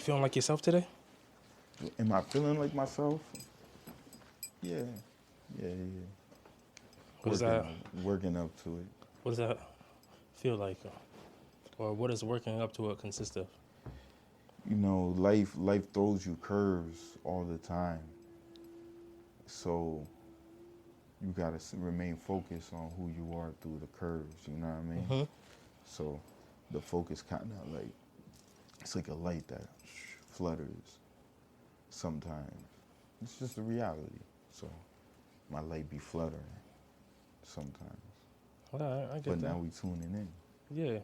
feeling like yourself today? Am I feeling like myself? Yeah. What is that? Working up to it. What does that feel like? Or what does working up to it consist of? You know, life throws you curves all the time. So you gotta remain focused on who you are through the curves. You know what I mean? Mm-hmm. So the focus kind of like, it's like a light that flutters sometimes. It's just a reality. So my light be fluttering sometimes. All right, I get But that. now we tuning in. Yeah.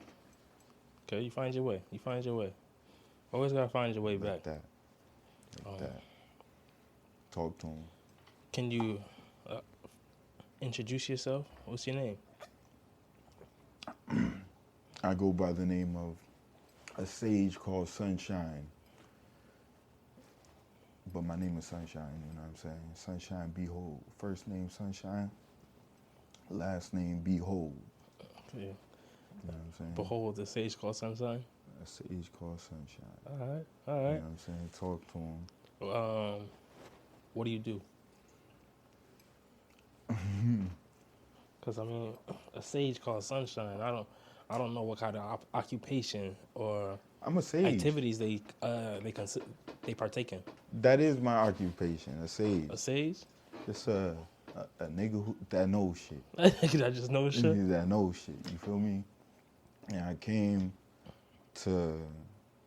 Okay, you find your way. You find your way. Always gotta find your way back. Like that. Like that. Talk to him. Can you introduce yourself? What's your name? I go by the name of a sage called Sunshine. But my name is Sunshine, you know what I'm saying? Sunshine Behold. First name Sunshine, last name Behold. Yeah. You know what I'm saying? Behold, the sage called Sunshine. A sage called Sunshine. All right. You know what I'm saying? Talk to him. What do you do? Because I mean, a sage called Sunshine. I don't know what kind of occupation or I'm a sage. activities they partake in. That is my occupation, a sage. A sage? Just a nigga that knows shit. I just know shit. Nigga that knows shit. You feel me? And I came to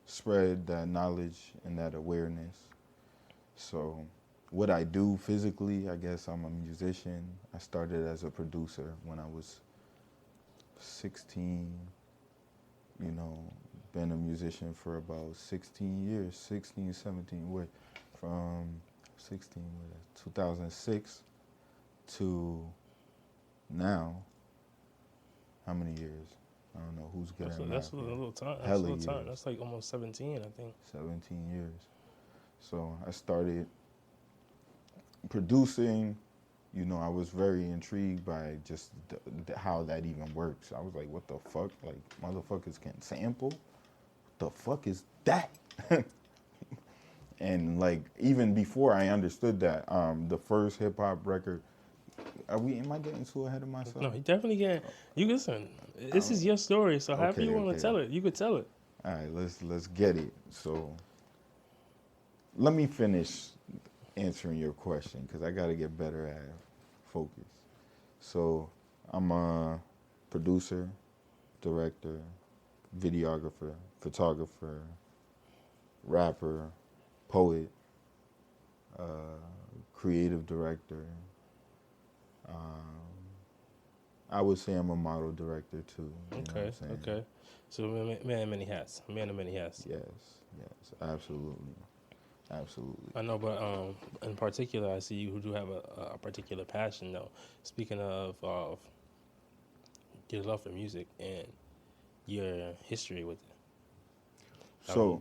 spread that knowledge and that awareness. So what I do physically, I guess I'm a musician. I started as a producer when I was 16, you know, been a musician for about 16 years, 16, 17, from 2006 to now. How many years? I don't know who's good at math. That's a little time. That's Hella a little time. years. That's like almost 17, I think. 17 years. So I started producing. You know, I was very intrigued by just how that even works. I was like, what the fuck? Like, motherfuckers can sample? What the fuck is that? And like, even before I understood that, the first hip hop record, am I getting too ahead of myself? No, you definitely can't. You listen, this is your story, so however you want to tell it, you could tell it. All right, let's get it. So let me finish answering your question, because I got to get better at focus. So I'm a producer, director, videographer, photographer, rapper, poet, creative director. I would say I'm a model director too. You know what I'm saying? Okay. So man of many hats. Man of many hats. Yes, absolutely. I know, but in particular, I see you who do have a particular passion, though. Speaking of your love for music and your history with it. So,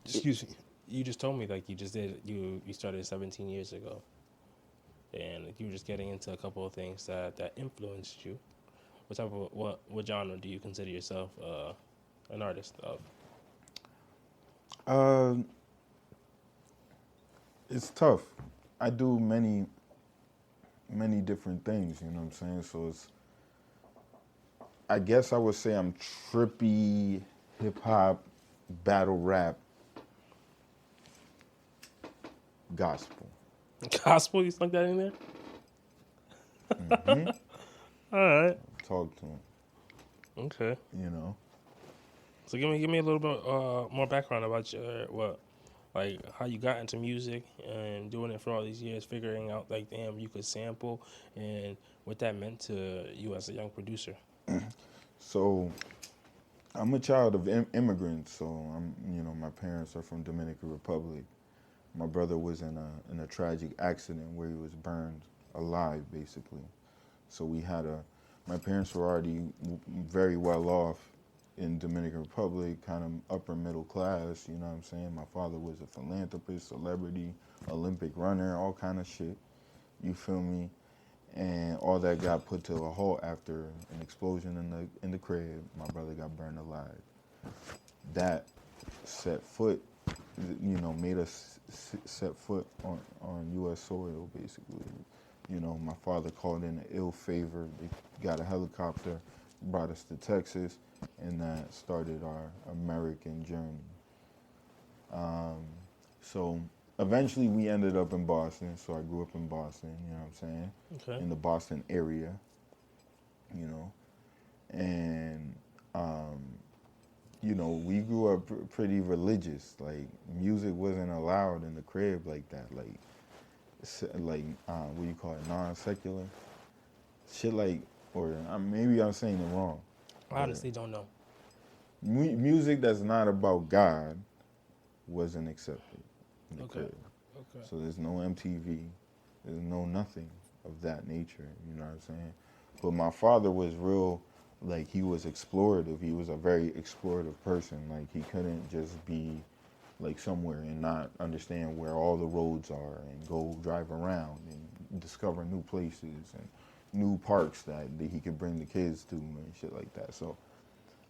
excuse me. You just told me like you just did. You started 17 years ago, and you were just getting into a couple of things that influenced you. What type of what genre do you consider yourself an artist of? It's tough. I do many different things, you know what I'm saying? So I guess I would say I'm trippy, hip hop, battle rap, gospel. Gospel? You stuck that in there? Mm-hmm. All right. Talk to him. Okay. You know. So give me a little bit more background about your like how you got into music and doing it for all these years, figuring out like damn you could sample and what that meant to you as a young producer. So I'm a child of immigrants. So my parents are from Dominican Republic. My brother was in a tragic accident where he was burned alive, basically. So my parents were already very well off in Dominican Republic, kind of upper middle class, you know what I'm saying? My father was a philanthropist, celebrity, Olympic runner, all kind of shit, you feel me? And all that got put to a halt after an explosion in the crib. My brother got burned alive. That set foot made us set foot on U.S. soil, basically. My father called in an ill favor. They got a helicopter, brought us to Texas, and that started our American journey. So eventually we ended up in Boston. So I grew up in Boston, you know what I'm saying? Okay. In the Boston area, and we grew up pretty religious. Like music wasn't allowed in the crib like that. What do you call it? Non-secular shit. Or maybe I'm saying it wrong. I honestly don't know. Music that's not about God wasn't accepted in the Okay. crib. Okay. So there's no MTV. There's no nothing of that nature. You know what I'm saying? But my father was real. Like, he was explorative. He was a very explorative person. Like, he couldn't just be like somewhere and not understand where all the roads are and go drive around and discover new places and new parks that he could bring the kids to and shit like that. So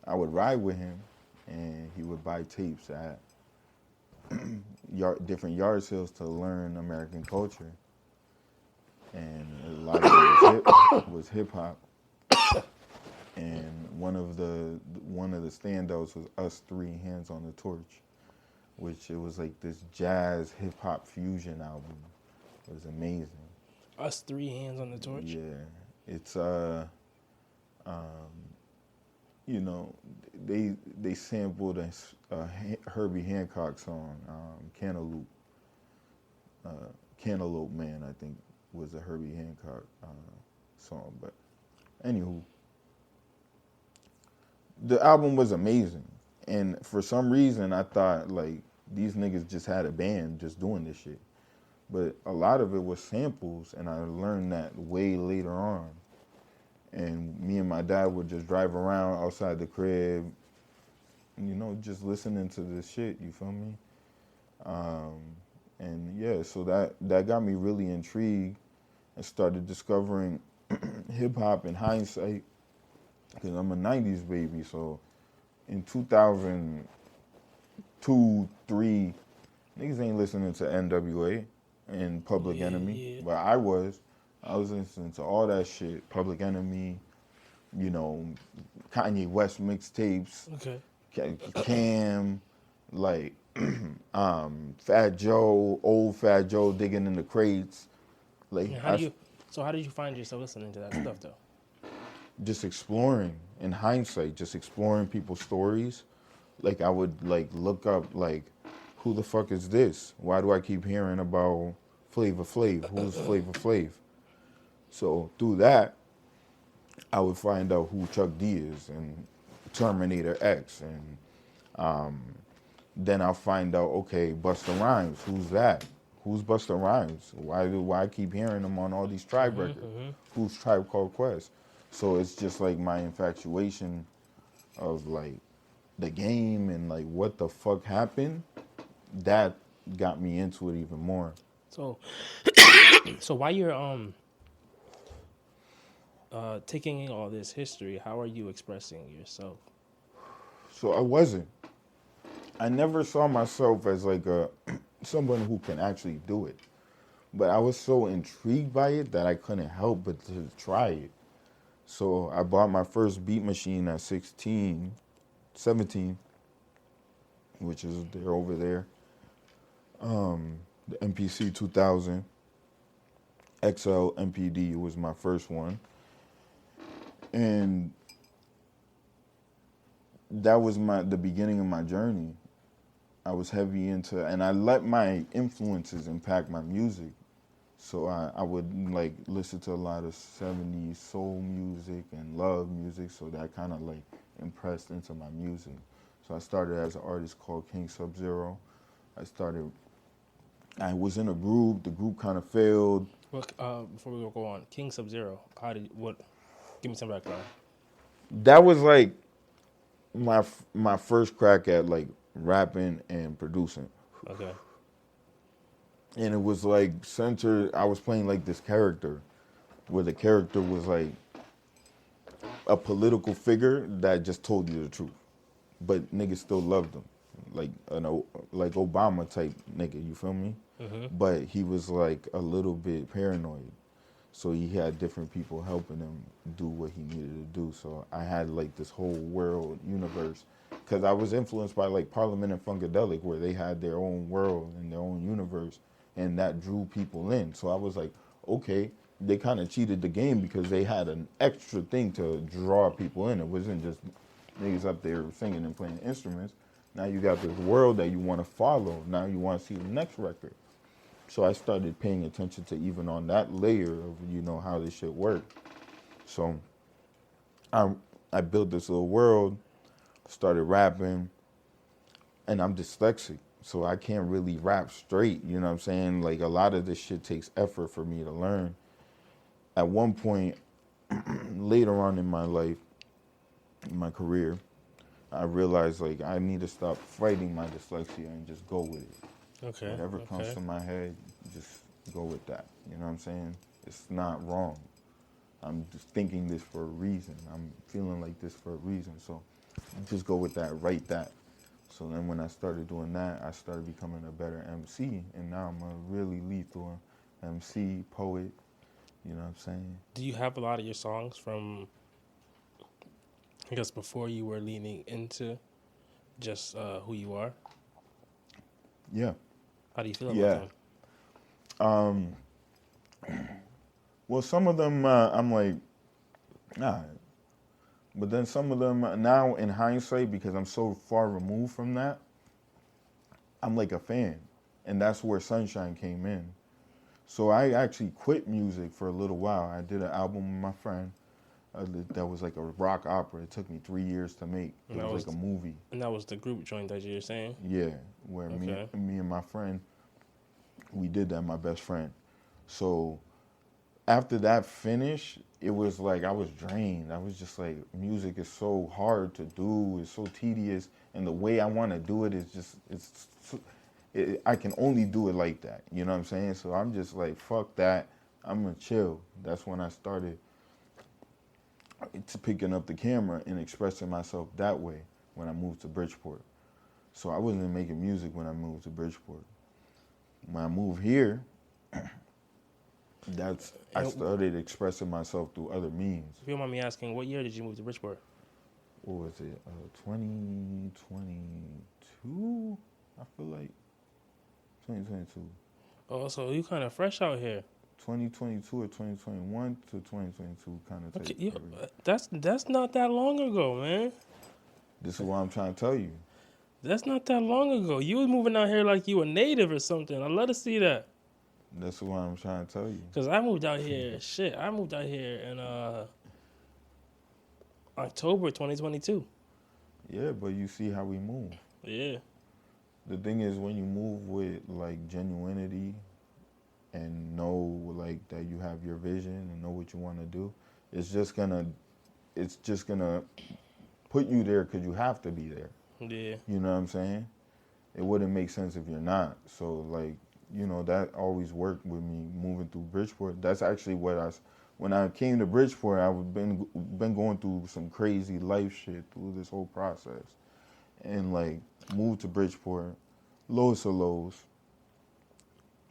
I would ride with him, and he would buy tapes at different yard sales to learn American culture, and a lot of it was hip hop. And one of the standouts was Us Three, Hands on the Torch, which it was like this jazz hip hop fusion album. It was amazing. Us Three, Hands on the Torch. Yeah, it's they sampled a Herbie Hancock song, Cantaloupe. Cantaloupe Man, I think, was a Herbie Hancock song. But anywho, the album was amazing, and for some reason I thought like these niggas just had a band just doing this shit, but a lot of it was samples, and I learned that way later on. And me and my dad would just drive around outside the crib, just listening to this shit. You feel me? And yeah, so that got me really intrigued and started discovering hip hop in hindsight, because I'm a 90s baby. So in 2002, 3, niggas ain't listening to NWA and Public Enemy, Yeah. but I was listening to all that shit. Public Enemy, Kanye West mixtapes, Okay. Cam, like Fat Joe, old Fat Joe digging in the crates. Like, And how did you find yourself listening to that stuff though? just exploring in hindsight, just exploring people's stories. Like, I would like look up like, who the fuck is this? Why do I keep hearing about Flavor Flav? Who's Flavor Flav? So through that, I would find out who Chuck D is and Terminator X, and then I'll find out, okay, Busta Rhymes, who's that? Who's Busta Rhymes? Why I keep hearing him on all these Tribe records? Who's Tribe Called Quest? So it's just like my infatuation of like the game and like what the fuck happened. That got me into it even more. So, so while you're taking in all this history, how are you expressing yourself? So I never saw myself as like someone who can actually do it. But I was so intrigued by it that I couldn't help but to try it. So I bought my first beat machine at 17, which is they're over there. The MPC 2000 XL MPD was my first one. And that was the beginning of my journey. I was heavy into, and I let my influences impact my music. So I would like listen to a lot of 70s soul music and love music, so that kind of like impressed into my music. So I started as an artist called King Sub-Zero. I was in a group, the group kind of failed. Well, before we go on, King Sub-Zero, give me some background. That was like my first crack at like rapping and producing. Okay. And it was like I was playing like this character, where the character was like a political figure that just told you the truth. But niggas still loved him. like Obama type nigga. You feel me? Mm-hmm. But he was like a little bit paranoid. So he had different people helping him do what he needed to do. So I had like this whole world universe, because I was influenced by like Parliament and Funkadelic, where they had their own world and their own universe, and that drew people in. So I was like, okay, they kind of cheated the game because they had an extra thing to draw people in. It wasn't just niggas up there singing and playing instruments. Now you got this world that you want to follow. Now you want to see the next record. So I started paying attention to even on that layer of, how this shit worked. So I built this little world, started rapping, and I'm dyslexic. So I can't really rap straight, you know what I'm saying? Like a lot of this shit takes effort for me to learn. At one point, later on in my life, in my career, I realized like I need to stop fighting my dyslexia and just go with it. Okay. Whatever comes to my head, just go with that. You know what I'm saying? It's not wrong. I'm just thinking this for a reason. I'm feeling like this for a reason. So just go with that, write that. So then when I started doing that, I started becoming a better MC. And now I'm a really lethal MC, poet. You know what I'm saying? Do you have a lot of your songs from, I guess, before you were leaning into just who you are? Yeah. How do you feel about them? Well, some of them I'm like, nah. But then some of them now in hindsight, because I'm so far removed from that, I'm like a fan. And that's where Sunshine came in. So I actually quit music for a little while. I did an album with my friend that was like a rock opera. It took me 3 years to make. It was like a movie. And that was the group joint that you're saying? Yeah, where me and my friend, we did that, my best friend. So after that finished, it was like I was drained. I was just like, music is so hard to do. It's so tedious. And the way I want to do it is just, I can only do it like that. You know what I'm saying? So I'm just like, fuck that. I'm going to chill. That's when I started to picking up the camera and expressing myself that way when I moved to Bridgeport. So I wasn't making music when I moved to Bridgeport. When I moved here, I started expressing myself through other means. If you don't mind me asking, what year did you move to Bridgeport? What was it? 2022? I feel like 2022. Oh, so you kind of fresh out here. 2022 or 2021 to 2022 kind of Okay, type. that's not that long ago, man. This is what I'm trying to tell you. That's not that long ago. You was moving out here like you a native or something. I'd love to see that. That's what I'm trying to tell you. Because I moved out here, I moved out here in October 2022. Yeah, but you see how we move. Yeah. The thing is, when you move with like genuinity and know like that you have your vision and know what you want to do, it's just gonna put you there because you have to be there. Yeah. You know what I'm saying? It wouldn't make sense if you're not. So like, that always worked with me moving through Bridgeport. That's actually when I came to Bridgeport, I've been going through some crazy life shit through this whole process. And like moved to Bridgeport, lowest of lows.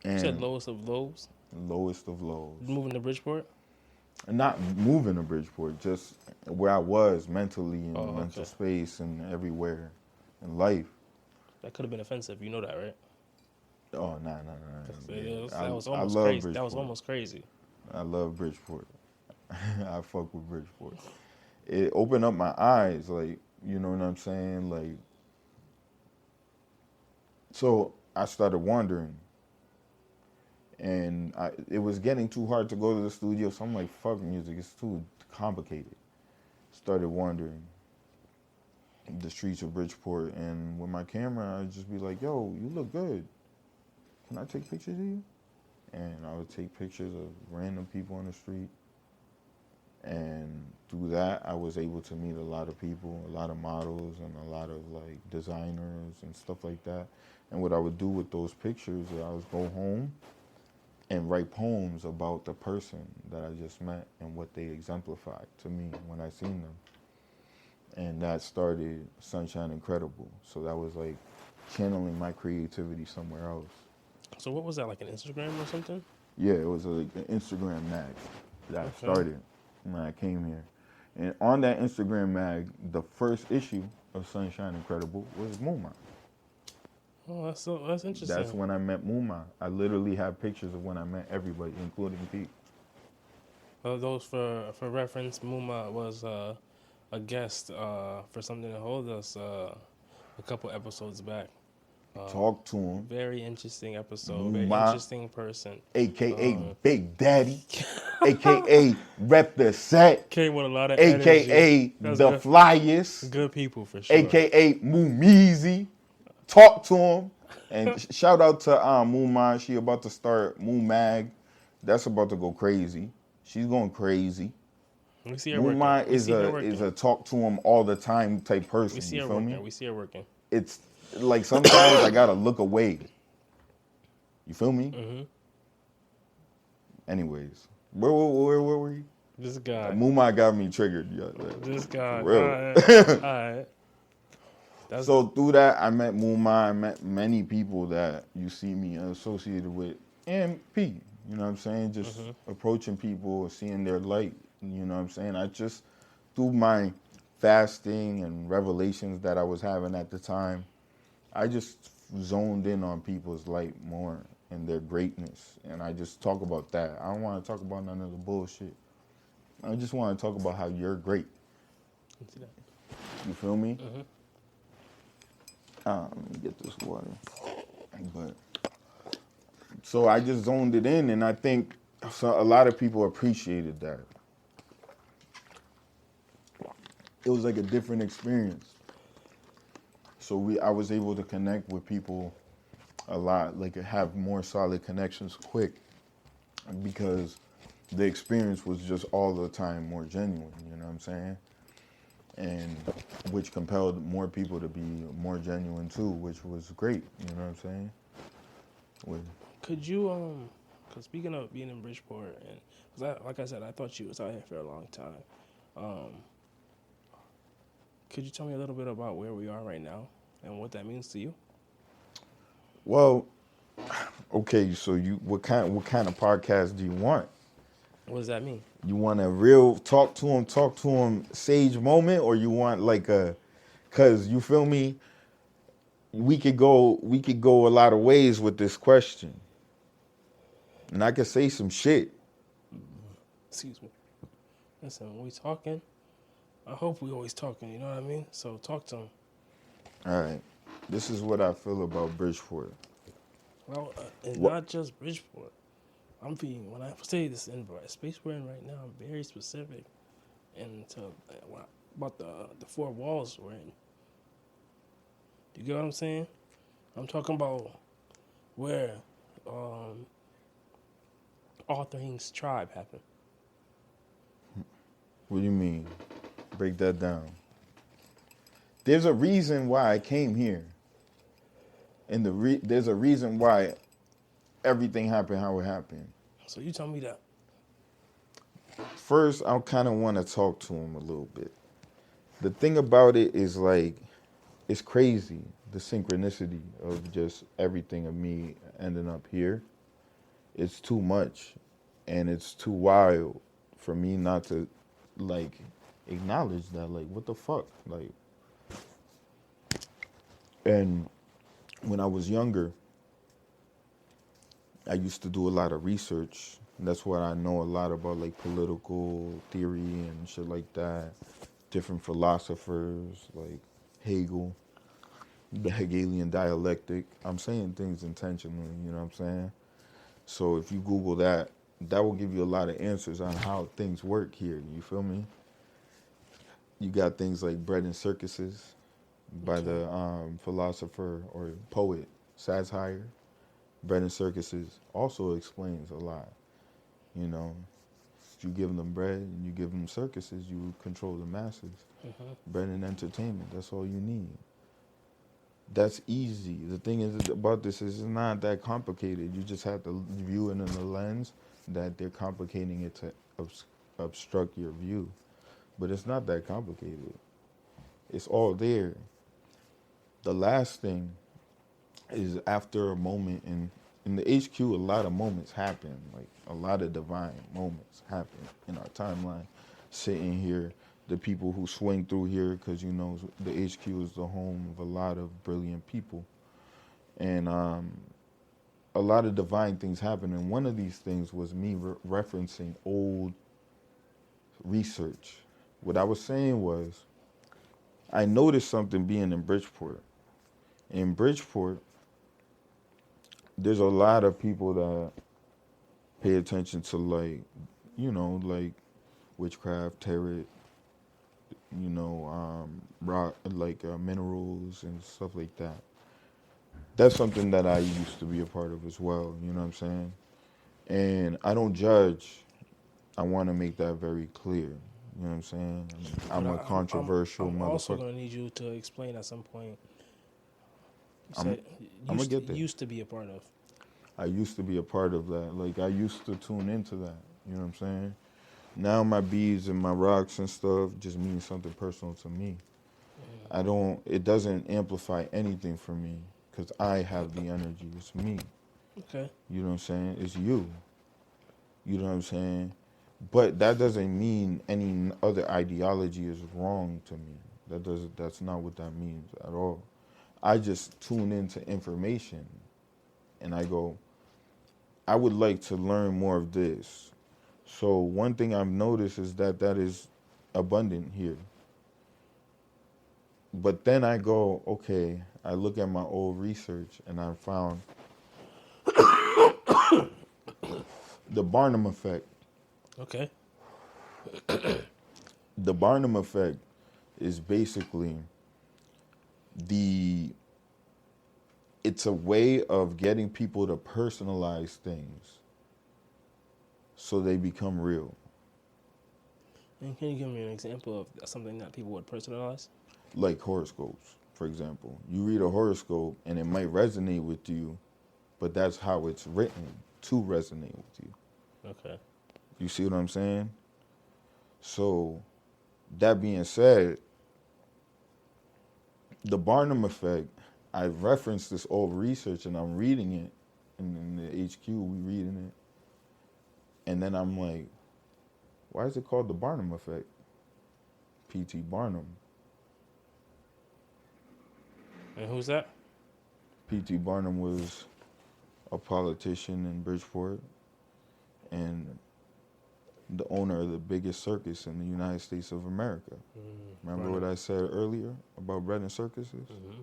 You said lowest of lows? Lowest of lows. Moving to Bridgeport? Not moving to Bridgeport, just where I was mentally in mental space and everywhere in life. That could have been offensive. You know that, right? Oh, nah. Yeah. I That was love almost crazy. Bridgeport. That was almost crazy. I love Bridgeport. I fuck with Bridgeport. It opened up my eyes, like, you know what I'm saying? Like, so I started wandering. And it was getting too hard to go to the studio, so I'm like, fuck music, it's too complicated. Started wandering the streets of Bridgeport, and with my camera, I'd just be like, yo, you look good. Can I take pictures of you? And I would take pictures of random people on the street. And through that, I was able to meet a lot of people, a lot of models, and a lot of like designers and stuff like that. And what I would do with those pictures is I would go home and write poems about the person that I just met and what they exemplified to me when I seen them. And that started Sunshine Incredible. So that was like channeling my creativity somewhere else. So what was that, like an Instagram or something? Yeah, it was an Instagram mag that I Okay. started when I came here. And on that Instagram mag, the first issue of Sunshine Incredible was Muma. Oh, that's interesting. That's when I met Muma. I literally have pictures of when I met everybody, including Pete. Those for reference, Muma was a guest for something to hold us a couple episodes back. Talk to him. Very interesting episode. Very Muma, interesting person. aka Big Daddy, aka Rep the Set, Came with a lot of energy. aka That's The good. Flyest, Good people for sure. aka Moomeezy. Talk to him. And shout out to Muma. She about to start Moo Mag. That's about to go crazy. She's going crazy. We see her Muma working. is a talk to him all the time type person. We see you her feel working. me? We see her working. It's like sometimes I gotta look away. You feel me? Mm-hmm. Anyways, where were you? This guy. Muma got me triggered. Yeah, This guy. for real. All right. So through that, I met Muma. I met many people that you see me associated with, and P. You know what I'm saying? Just approaching people, seeing their light. You know what I'm saying? I just, through my fasting and revelations that I was having at the time, I just zoned in on people's light more and their greatness. And I just talk about that. I don't want to talk about none of the bullshit. I just want to talk about how you're great. You feel me? Let me get this water. But so I just zoned it in, and I think a lot of people appreciated that. It was like a different experience. So I was able to connect with people a lot, like have more solid connections quick, because the experience was just all the time more genuine, you know what I'm saying? And which compelled more people to be more genuine too, which was great, you know what I'm saying? Could you, because speaking of being in Bridgeport, and cause like I said, I thought you was out here for a long time. Could you tell me a little bit about where we are right now and what that means to you? Well, okay, so what kind of podcast do you want? What does that mean? You want a real talk to him sage moment, or you want like cause you feel me? We could go a lot of ways with this question. And I could say some shit. Excuse me. Listen, when we talking, I hope we always talking, you know what I mean? So talk to him. All right. This is what I feel about Bridgeport. Well, and not just Bridgeport. When I say this in the space we're in right now, I'm very specific about the four walls we're in. You get what I'm saying? I'm talking about where all things tribe happen. What do you mean? Break that down. There's a reason why I came here. And there's a reason why everything happened how it happened. So you tell me that. First, I kind of want to talk to him a little bit. The thing about it is like, it's crazy, the synchronicity of just everything of me ending up here. It's too much, and it's too wild for me not to, like, acknowledge that. Like, what the fuck? Like, and when I was younger, I used to do a lot of research. That's what I know a lot about, like political theory and shit like that. Different philosophers like Hegel, the Hegelian dialectic. I'm saying things intentionally, you know what I'm saying? So if you Google that, that will give you a lot of answers on how things work here. You feel me? You got things like Bread and Circuses by the philosopher or poet Satire. Bread and Circuses also explains a lot. You know, if you give them bread and you give them circuses, you control the masses. Bread and entertainment, that's all you need. That's easy. The thing is about this is it's not that complicated. You just have to view it in the lens that they're complicating it to obstruct your view. But it's not that complicated. It's all there. The last thing is after a moment in the HQ, a lot of moments happen, like a lot of divine moments happen in our timeline. Sitting here, the people who swing through here, because you know the HQ is the home of a lot of brilliant people, and a lot of divine things happen. And one of these things was me referencing old research. What I was saying was, I noticed something being in Bridgeport. In Bridgeport, there's a lot of people that pay attention to, like, you know, like witchcraft, tarot, you know, rock, like minerals and stuff like that. That's something that I used to be a part of as well. You know what I'm saying? And I don't judge. I want to make that very clear. You know what I'm saying? I'm a controversial I'm also motherfucker. going to need you to explain at some point. You I'm said gonna get there. used to be a part of. I used to be a part of that. Like, I used to tune into that. You know what I'm saying? Now my beads and my rocks and stuff just mean something personal to me. It doesn't amplify anything for me because I have the energy. It's me. Okay. You know what I'm saying? It's you. You know what I'm saying? But that doesn't mean any other ideology is wrong to me. That's not what that means at all. I just tune into information and I go, I would like to learn more of this. So one thing I've noticed is that is abundant here. But then I go, okay, I look at my old research and I found the Barnum effect. Okay. The Barnum effect is basically it's a way of getting people to personalize things so they become real. And can you give me an example of something that people would personalize? Like horoscopes, for example. You read a horoscope and it might resonate with you, but that's how it's written to resonate with you. Okay. You see what I'm saying? So, that being said, the Barnum effect, I referenced this old research and I'm reading it in the HQ, we reading it. And then I'm like, why is it called the Barnum effect? P.T. Barnum. And who's that? P.T. Barnum was a politician in Bridgeport and the owner of the biggest circus in the United States of America. Remember what I said earlier about bread and circuses? Mm-hmm.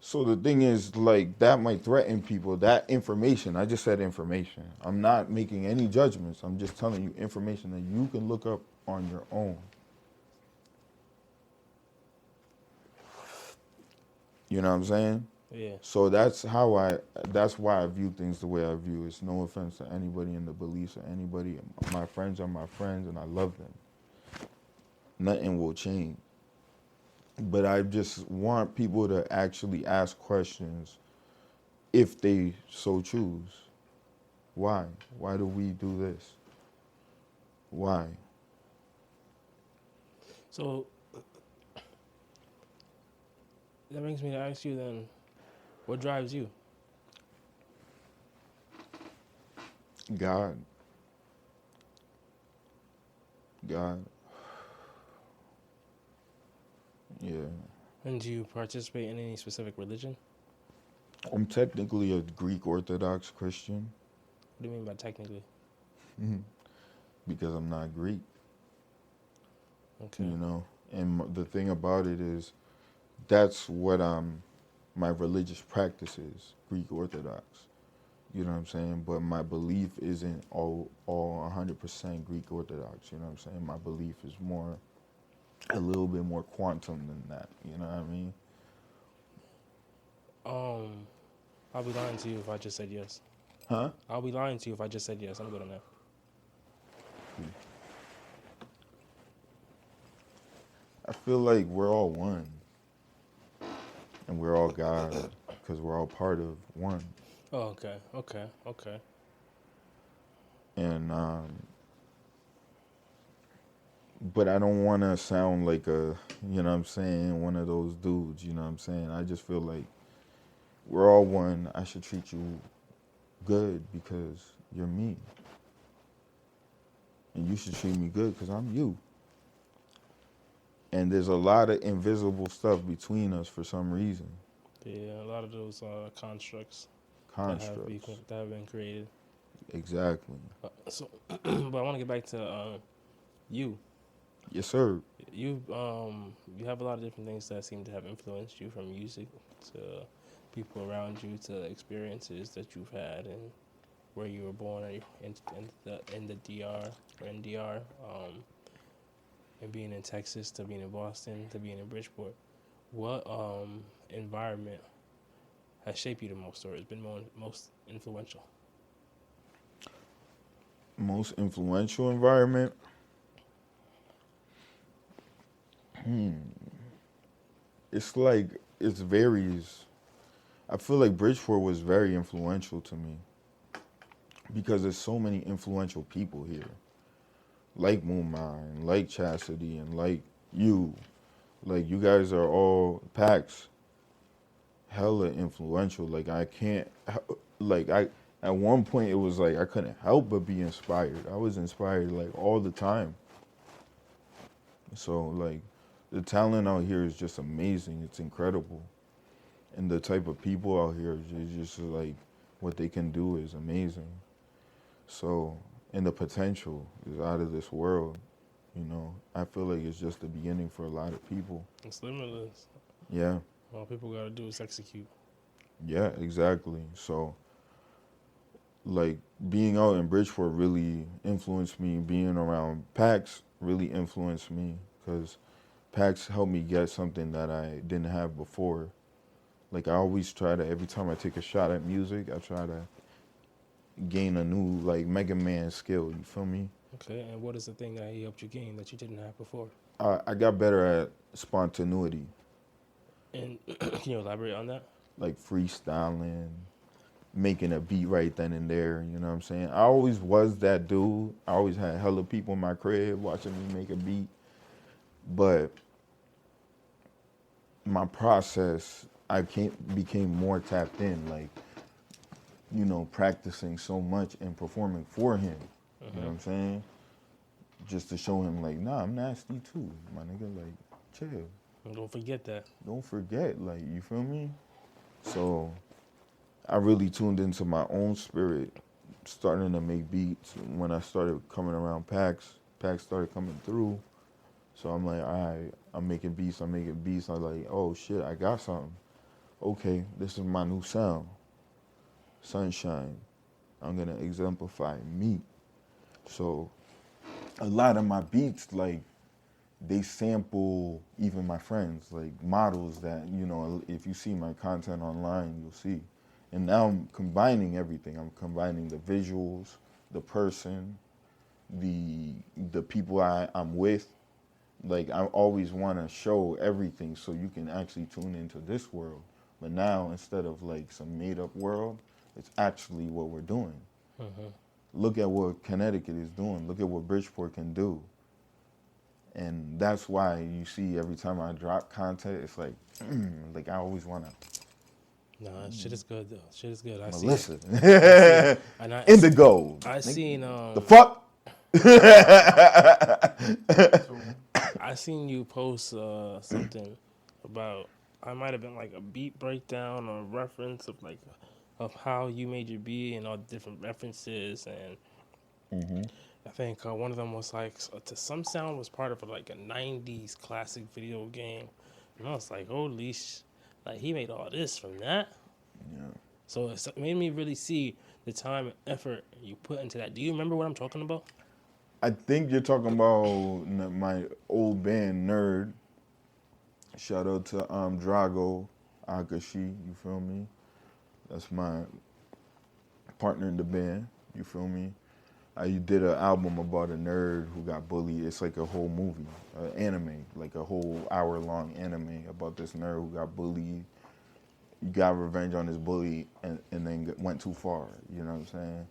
So the thing is, like, that might threaten people. That information, I just said information. I'm not making any judgments. I'm just telling you information that you can look up on your own. You know what I'm saying? Yeah. So that's why I view things the way I view. It's no offense to anybody in the beliefs of anybody. My friends are my friends and I love them. Nothing will change. But I just want people to actually ask questions if they so choose. Why? Why do we do this? Why? So that brings me to ask you then, what drives you? God. God. Yeah. And do you participate in any specific religion? I'm technically a Greek Orthodox Christian What do you mean by technically? because I'm not Greek, Okay. you know. And the thing about it is, that's what my religious practice is, Greek Orthodox. You know what I'm saying? But my belief isn't all 100% Greek Orthodox. You know what I'm saying? My belief is a little bit more quantum than that. You know what I mean? I'll be lying to you if I just said yes. Huh? I'll be lying to you if I just said yes. I'm good on that. I feel like we're all one. And we're all God because we're all part of one. Oh, okay. And but I don't want to sound like a, you know what I'm saying, one of those dudes, you know what I'm saying? I just feel like we're all one. I should treat you good because you're me. And you should treat me good because I'm you. And there's a lot of invisible stuff between us for some reason. Yeah, a lot of those constructs Constructs. that have been created. Exactly. So, but I want to get back to you. Yes, sir. You have a lot of different things that seem to have influenced you, from music to people around you to experiences that you've had and where you were born in the DR or NDR, and being in Texas to being in Boston to being in Bridgeport. What environment has shaped you the most, or has been most influential? Most influential environment. It's like it varies. I feel like Bridgeport was very influential to me because there's so many influential people here, like Mumai and like Chastity and like you. Like you guys are all Pax, hella influential. Like I can't, like I at one point it was like I couldn't help but be inspired. I was inspired like all the time. So like the talent out here is just amazing. It's incredible. And the type of people out here is just like what they can do is amazing. So, and the potential is out of this world. You know, I feel like it's just the beginning for a lot of people. It's limitless. Yeah, All people got to do is execute. yeah, exactly. So, like being out in Bridgeport really influenced me. Being around PAX really influenced me because PAX helped me get something that I didn't have before. Like I always try to, every time I take a shot at music, I try to gain a new like Mega Man skill. You feel me? Okay, and what is the thing that he helped you gain that you didn't have before? I got better at spontaneity, And can you elaborate on that? like freestyling, making a beat right then and there. You know what I'm saying? I always was that dude. I always had hella people in my crib watching me make a beat, but my process, became more tapped in. Like you know, practicing so much and performing for him. You know what I'm saying? Just to show him like, nah, I'm nasty too, my nigga. Like, chill. And don't forget that. Don't forget, like, you feel me? So I really tuned into my own spirit, starting to make beats. When I started coming around PAX started coming through. So I'm like, all right, I'm making beats. I'm like, oh shit, I got something. Okay, this is my new sound. Sunshine. I'm gonna exemplify me. So a lot of my beats, like, they sample even my friends, like models that, you know, if you see my content online, you'll see. And now I'm combining everything. I'm combining the visuals, the person, the people I'm with. Like I always want to show everything so you can actually tune into this world. But now instead of like some made up world, it's actually what we're doing. Look at what Connecticut is doing. Look at what Bridgeport can do. And that's why you see every time I drop content, it's like, like I always want to. Nah, shit is good though. Shit is good. Melissa. And Indigo. I seen The fuck? I seen you post something about, I might have been like a beat breakdown or reference of like of how you made your beat and all the different references, and I think one of them was like to some sound was part of like a '90s classic video game, and I was like, holy like he made all this from that. Yeah. So it made me really see the time and effort you put into that. Do you remember what I'm talking about? I think you're talking about my old band, Nerd. Shout out to Drago Akashi, you feel me? That's my partner in the band, you feel me? I did an album about a nerd who got bullied. It's like a whole movie, anime, like a whole hour-long anime about this nerd who got bullied, got revenge on his bully, and then went too far, you know what I'm saying?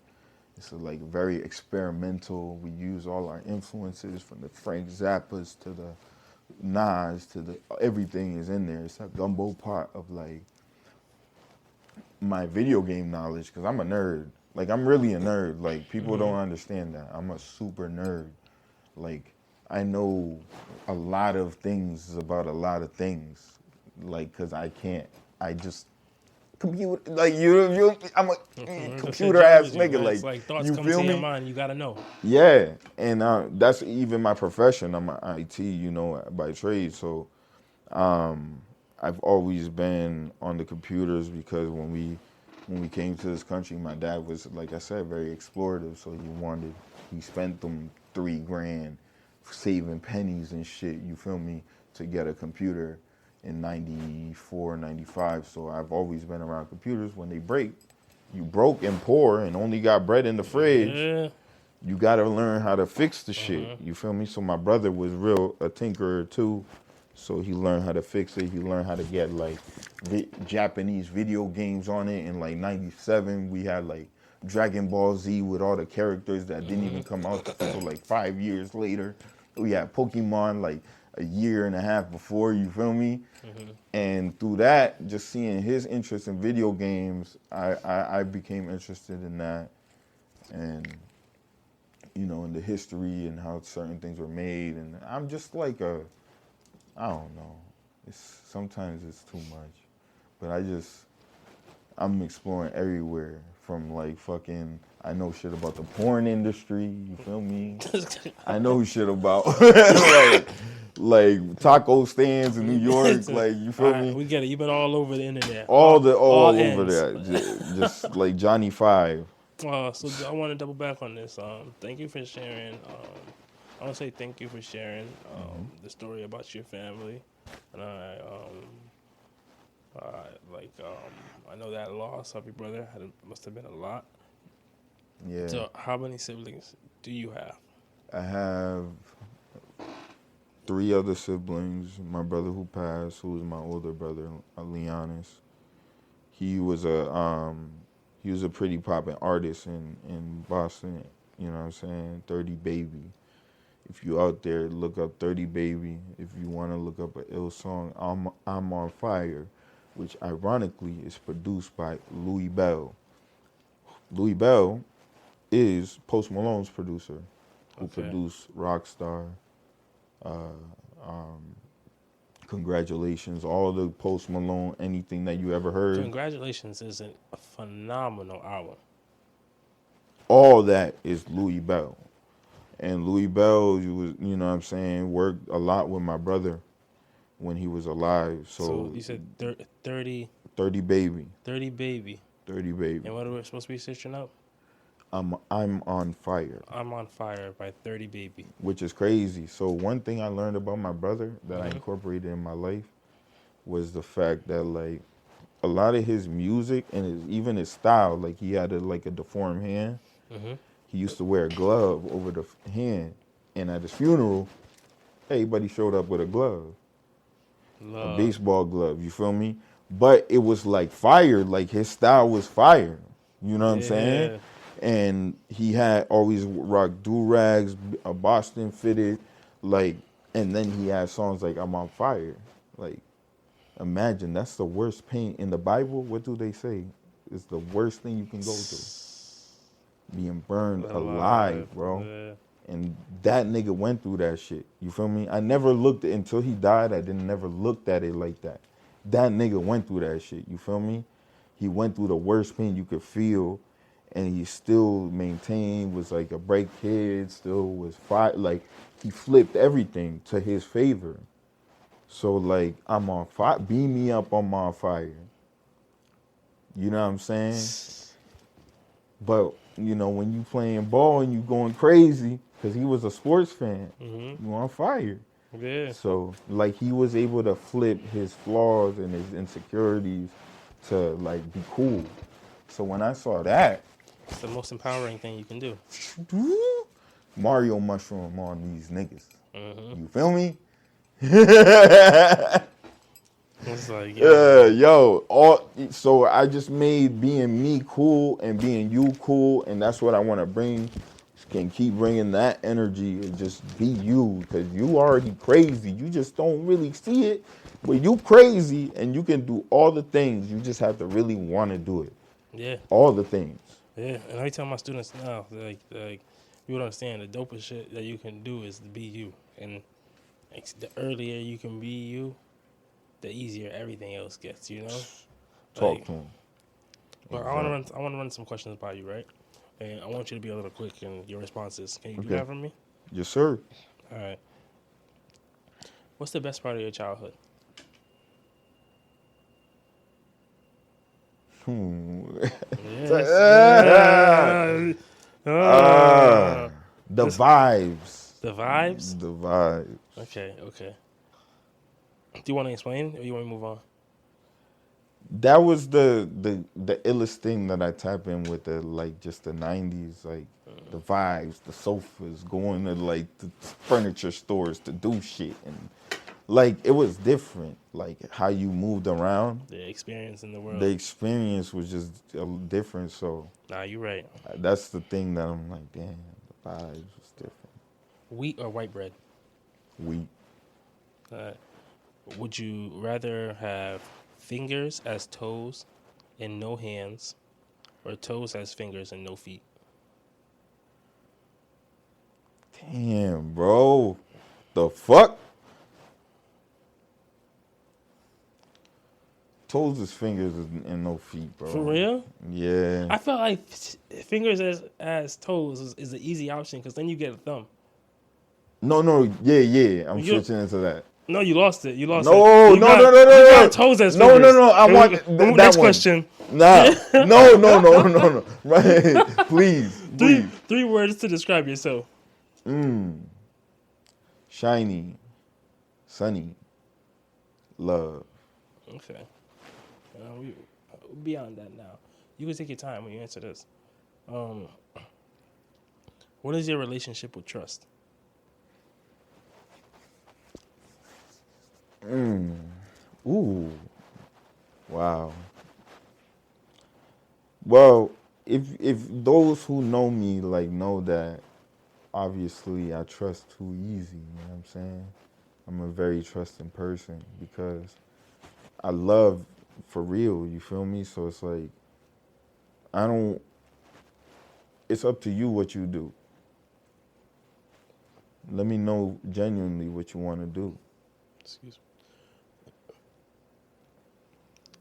It's like very experimental. We use all our influences from the Frank Zappas to the Nas to the everything is in there. It's a gumbo pot of like my video game knowledge, because I'm a nerd. Like, I'm really a nerd. Like, people don't understand that. I'm a super nerd. Like, I know a lot of things about a lot of things. Like, because I just, computer, like, I'm a computer ass nigga. It's like thoughts you come feel to me? your mind, you gotta know. Yeah, and that's even my profession. I'm an IT, by trade. So I've always been on the computers because when we came to this country, my dad was, like I said, very explorative. So he spent them $3,000 saving pennies and shit, you feel me, to get a computer in 94, 95. So I've always been around computers. When they break, you broke and poor and only got bread in the fridge. Yeah. You got to learn how to fix the shit. You feel me? So my brother was a tinkerer too. So he learned how to fix it. He learned how to get like Japanese video games on it. In like 97, we had like Dragon Ball Z with all the characters that didn't even come out until like 5 years later. We had Pokemon like a year and a half before, you feel me? And through that, just seeing his interest in video games, I became interested in that. And in the history and how certain things were made. And I'm just like I don't know. Sometimes it's too much. But I'm exploring everywhere from like fucking, I know shit about the porn industry, you feel me? I know shit about like taco stands in New York, like, you feel me? We get it. You've been all over the internet. All over ends. there. Just like Johnny Five. So I want to double back on this. Thank you for sharing. I want to say thank you for sharing the story about your family, and I know that loss of your brother must have been a lot. Yeah. So how many siblings do you have? I have 3 other siblings. My brother who passed, who was my older brother, Leonis. He was a pretty poppin' artist in Boston. You know what I'm saying? 30 Baby. If you out there, look up 30 Baby. If you want to look up an ill song, I'm on Fire, which ironically is produced by Louis Bell. Louis Bell is Post Malone's producer, who produced Rockstar, Congratulations, all the Post Malone, anything that you ever heard. Congratulations is a phenomenal album. All that is Louis Bell. And Louis Bell, worked a lot with my brother when he was alive. So you said 30 Baby. 30 Baby. 30 Baby. And what are we supposed to be searching up? I'm on Fire. I'm on Fire by 30 Baby. Which is crazy. So one thing I learned about my brother that I incorporated in my life was the fact that like a lot of his music and even his style, like he had a deformed hand. He used to wear a glove over the hand, and at his funeral, everybody showed up with a glove, a baseball glove. You feel me? But it was like fire. Like his style was fire. You know what I'm saying? And he had always rock do-rags, a Boston fitted, like, and then he had songs like I'm on Fire. Like, imagine, that's the worst pain. In the Bible, what do they say? It's the worst thing you can go through. Being burned alive, bro. Yeah. And that nigga went through that shit. You feel me? I never looked, until he died, I never looked at it like that. That nigga went through that shit. You feel me? He went through the worst pain you could feel. And he still maintained, was like a break kid, still was fire. Like, he flipped everything to his favor. So, like, I'm on fire. Beam me up, I'm on fire. You know what I'm saying? But, when you playing ball and you going crazy, because he was a sports fan, you on fire. Yeah. So, like, he was able to flip his flaws and his insecurities to, like, be cool. So when I saw that, it's the most empowering thing you can do. Mario mushroom on these niggas. You feel me? It's like, so I just made being me cool and being you cool, and that's what I want to bring can keep bringing that energy and just be you, because you already crazy. You just don't really see it, but you crazy and you can do all the things. You just have to really want to do it. Yeah. All the things. Yeah. And I tell my students now, like you would understand the dopest shit that you can do is to be you. And like, the earlier you can be you, the easier everything else gets, you know? Talk Like, to him. but Exactly. I want to run some questions by you, right? And I want you to be a little quick in your responses. Can you do Okay. that for me? Yes, sir. All right. What's the best part of your childhood? Yes. Yeah. Ah, Ah. the This, vibes. the vibes? The vibes. Okay, okay. Do you want to explain or you want to move on? That was the illest thing that I tap in with, the like just the 90s, like the vibes, the sofas, going to like the furniture stores to do shit, and like it was different, like how you moved around. The experience in the The world. experience was just different, so Nah, you're right. that's the thing that I'm like, damn, the vibes was different. Wheat or white bread? We Uh, would you rather have fingers as toes and no hands, or toes as fingers and no feet? Damn, bro. The fuck? Toes is fingers and no feet, bro. For real? Yeah. I felt like fingers as toes is an easy option because then you get a thumb. No. Yeah. I'm You switching into that. No, you lost it. You lost it. No. You got toes as fingers. I want that Next one. question. Nah. No. Right. Please. Three words to describe yourself. Shiny. Sunny. Love. Okay. We beyond that now. You can take your time when you answer this. What is your relationship with trust? Ooh. Wow. Well, if those who know me like know that obviously I trust too easy, you know what I'm saying? I'm a very trusting person because I love for real, you feel me? So it's like I don't it's up to you what you do. Let me know genuinely what you want to do. Excuse me.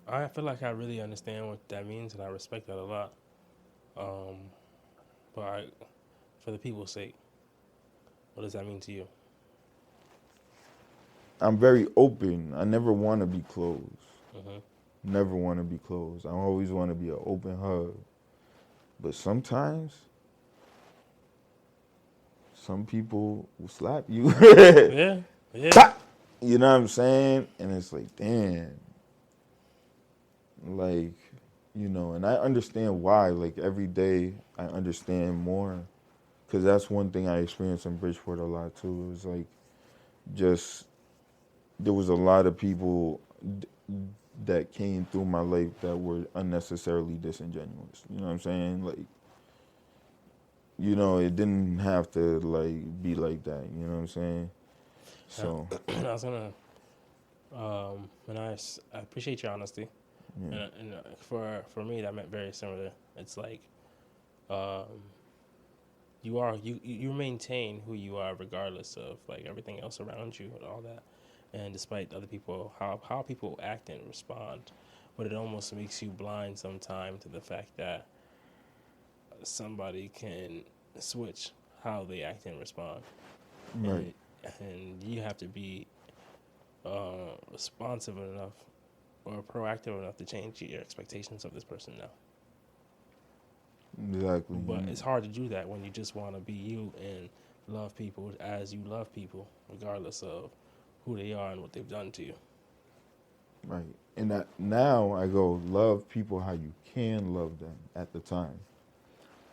I feel like I really understand what that means, and I respect that a lot. But for the people's sake, what does that mean to you? I'm very open. I never want to be closed. Mm-hmm. Never want to be closed. I always want to be an open hug. But sometimes, some people will slap you. Yeah. You know what I'm saying? And it's like, damn. Like, and I understand why. Like, every day I understand more. Because that's one thing I experienced in Bridgeport a lot, too. It was like, just, there was a lot of people that came through my life that were unnecessarily disingenuous. You know what I'm saying? Like, it didn't have to like be like that. You know what I'm saying? So I was gonna, and I appreciate your honesty, yeah. and for me that meant very similar. It's like, you maintain who you are regardless of like everything else around you and all that, and despite other people how people act and respond, but it almost makes you blind sometimes to the fact that somebody can switch how they act and respond, Right. and you have to be responsive enough or proactive enough to change your expectations of this person now. Exactly. But it's hard to do that when you just want to be you and love people as you love people, regardless of who they are and what they've done to you. Right. And that now I go love people how you can love them at the time.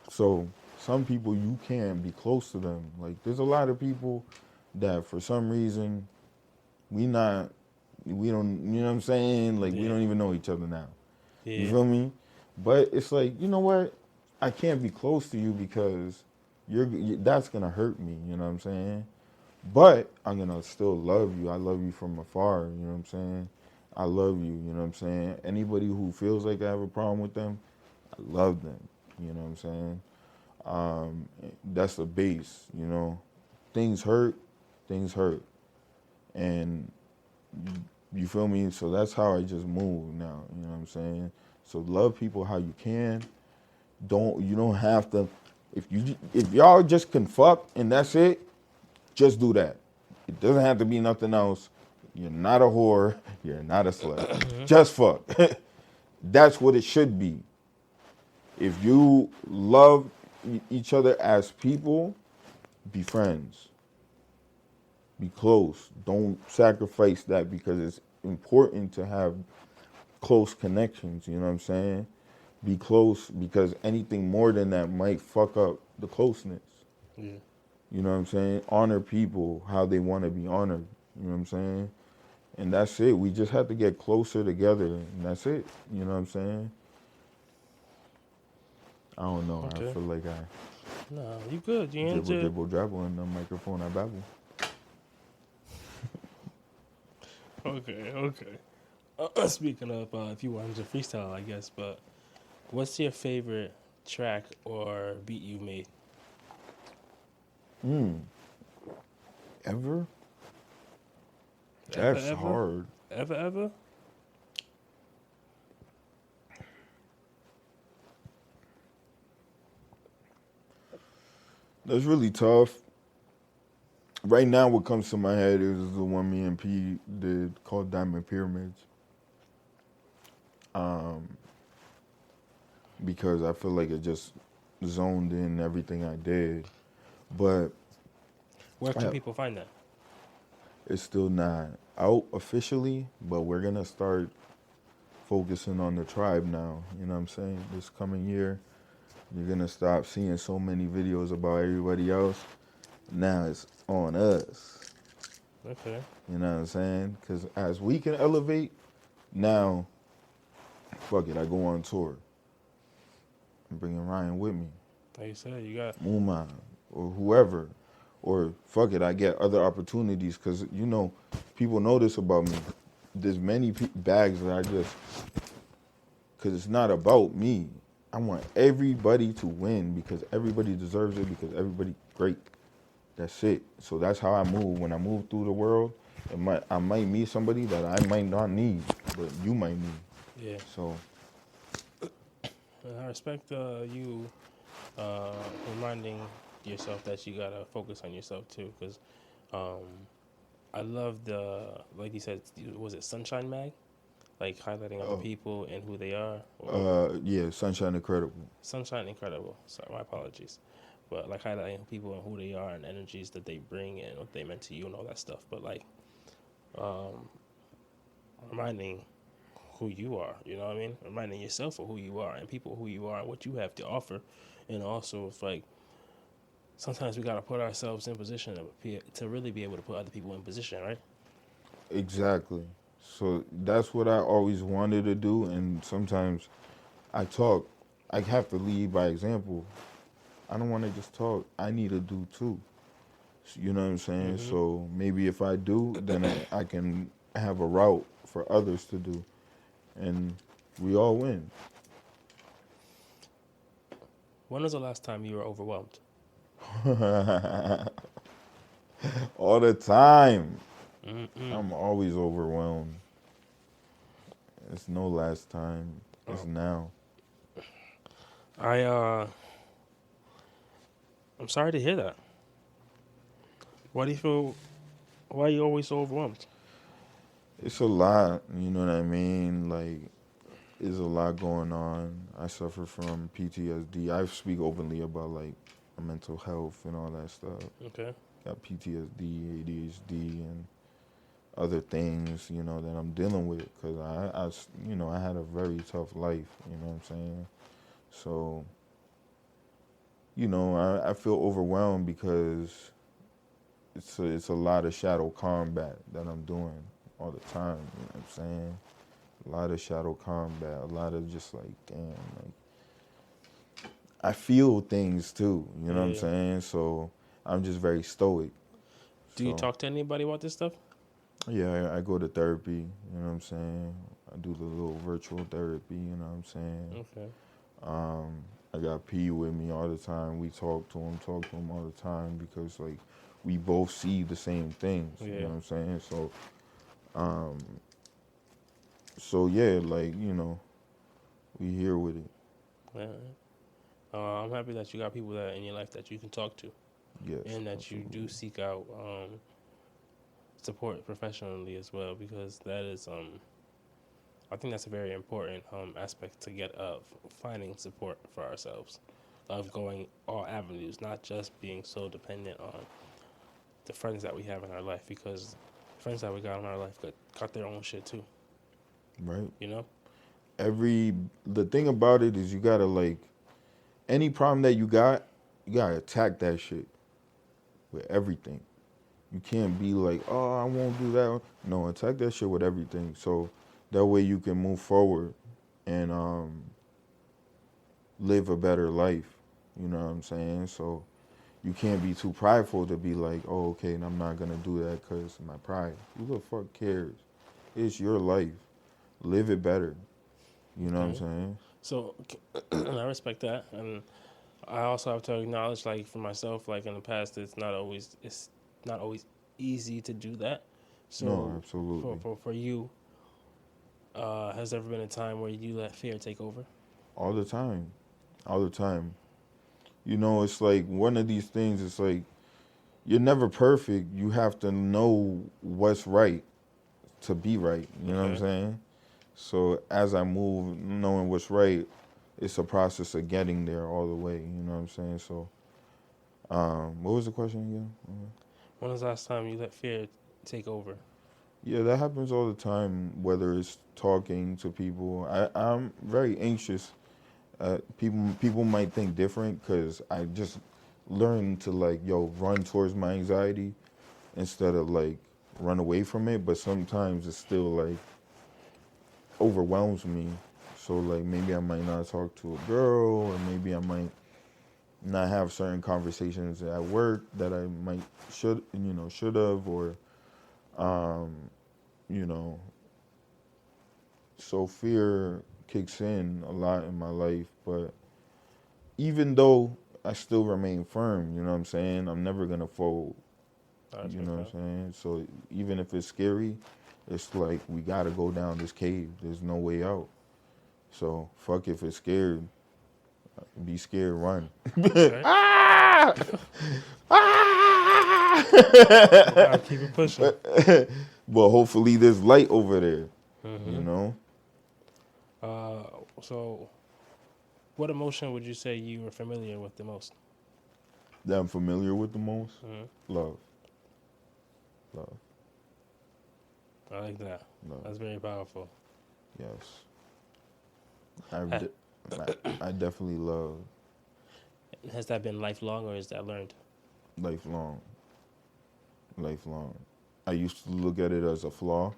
So some people you can be close to them. Like there's a lot of people that for some reason we don't, you know what I'm saying? Like we don't even know each other now. Yeah. You feel me? But it's like, you know what? I can't be close to you because that's gonna hurt me. You know what I'm saying? But I'm gonna still love you. I love you from afar. You know what I'm saying? I love you. You know what I'm saying? Anybody who feels like I have a problem with them, I love them. You know what I'm saying? That's the base. You know, things hurt. Things hurt, and you feel me? So that's how I just move now. You know what I'm saying? So love people how you can. You don't have to. If y'all just can fuck and that's it, just do that. It doesn't have to be nothing else. You're not a whore. You're not a slut. Just fuck. That's what it should be. If you love each other as people, be friends. Be close. Don't sacrifice that because it's important to have close connections. You know what I'm saying? Be close because anything more than that might fuck up the closeness. Yeah. You know what I'm saying? Honor people how they want to be honored. You know what I'm saying? And that's it. We just have to get closer together, and that's it. You know what I'm saying? I don't know. Okay. I feel like I No, you good. You dribble, into dribble, dribble, and the microphone I babble. Okay, okay. Speaking of, if you wanted to freestyle, I guess, but what's your favorite track or beat you made? Ever? Ever, That's ever? hard. Ever, ever? That's really tough. Right now, what comes to my head is the one me and P did called Diamond Pyramids. Because I feel like it just zoned in everything I did. But Where can people find that? it's still not out officially, but we're going to start focusing on the tribe now. You know what I'm saying? This coming year, you're going to stop seeing so many videos about everybody else. Now it's on us. Okay. You know what I'm saying? Because as we can elevate, now, fuck it, I go on tour. I'm bringing Ryan with me. Like you said, you got. Muma, or whoever. Or fuck it, I get other opportunities because, you know, people know this about me. There's many bags that I just, because it's not about me. I want everybody to win because everybody deserves it because everybody great. That's it. So that's how I move. When I move through the world, I might meet somebody that I might not need, but you might need. Yeah. So I respect you reminding yourself that you gotta focus on yourself too, because I love like you said, was it Sunshine Mag, like highlighting other people and who they are. yeah, Sunshine Incredible. Sunshine Incredible. Sorry, my apologies, but like highlighting people and who they are and energies that they bring and what they meant to you and all that stuff. But like reminding who you are, you know what I mean? Reminding yourself of who you are and people who you are and what you have to offer. And also, it's like sometimes we got to put ourselves in position to really be able to put other people in position, right? Exactly. So that's what I always wanted to do, and sometimes I talk. I have to lead by example. I don't want to just talk. I need to do too. You know what I'm saying? Mm-hmm. So maybe if I do, then I can have a route for others to do, and we all win. When was the last time you were overwhelmed? All the time. Mm-mm. I'm always overwhelmed. It's no last time. It's Oh. now. I'm sorry to hear that. Why do you feel? Why are you always so overwhelmed? It's a lot, you know what I mean? Like, there's a lot going on. I suffer from PTSD. I speak openly about, like, mental health and all that stuff. Okay. Got PTSD, ADHD, and other things, you know, that I'm dealing with because I had a very tough life, you know what I'm saying? So, you know, I feel overwhelmed because it's a lot of shadow combat that I'm doing all the time, you know what I'm saying? A lot of shadow combat, a lot of just like, damn, like, I feel things too. You know what I'm Yeah. saying? So I'm just very stoic. Do you So talk to anybody about this stuff? yeah, I go to therapy. You know what I'm saying? I do the little virtual therapy. You know what I'm saying? Okay. I got P with me all the time. We talk to him all the time because like we both see the same things. You Yeah. know what I'm saying? Um, so yeah, like we here with it. Yeah. I'm happy that you got people that in your life that you can talk to, Yes, and that you do absolutely. seek out support professionally as well, because that is I think that's a very important aspect to get of finding support for ourselves, of going all avenues, not just being so dependent on the friends that we have in our life, because friends that we got in our life got their own shit too, Right. you know? The thing about it is you gotta like any problem that you gotta attack that shit with everything. You can't be like, oh, I won't do that. No, attack that shit with everything. So that way you can move forward and live a better life. You know what I'm saying? So you can't be too prideful to be like, oh, okay, and I'm not gonna do that because of my pride. Who the fuck cares? It's your life. Live it better. You know what I'm Okay. saying? So I respect that, and I also have to acknowledge, like for myself, like in the past, it's not always easy to do that. No, So absolutely. for you, has there ever been a time where you let fear take over? All the time. All the time. It's like one of these things, it's like you're never perfect. You have to know what's right to be right. You know what I'm Okay. saying? So as I move, knowing what's right, it's a process of getting there all the way. You know what I'm saying? So, what was the question again? When was the last time you let fear take over? Yeah, that happens all the time. Whether it's talking to people, I'm very anxious. People might think different because I just learned to like run towards my anxiety instead of like run away from it. But sometimes it's still like overwhelms me. So like maybe I might not talk to a girl, or maybe I might not have certain conversations at work that I might should have, or um, you know. So fear kicks in a lot in my life, but even though I still remain firm, you know what I'm saying? I'm never gonna fold. I You respect know what that. I'm saying? So even if it's scary, it's like we gotta go down this cave. There's no way out. So fuck if it's scared. Be scared, run. Okay. Ah! Ah! We gotta keep it pushing. But hopefully there's light over there, you Mm-hmm. know? Uh, so what emotion would you say you were familiar with the most? That I'm familiar with the most? Mm-hmm. Love. Love. I like that. Love. That's very powerful. Yes. I've Ha- de- I definitely love Has that been lifelong or is that learned? lifelong. Lifelong. I used to look at it as a flaw,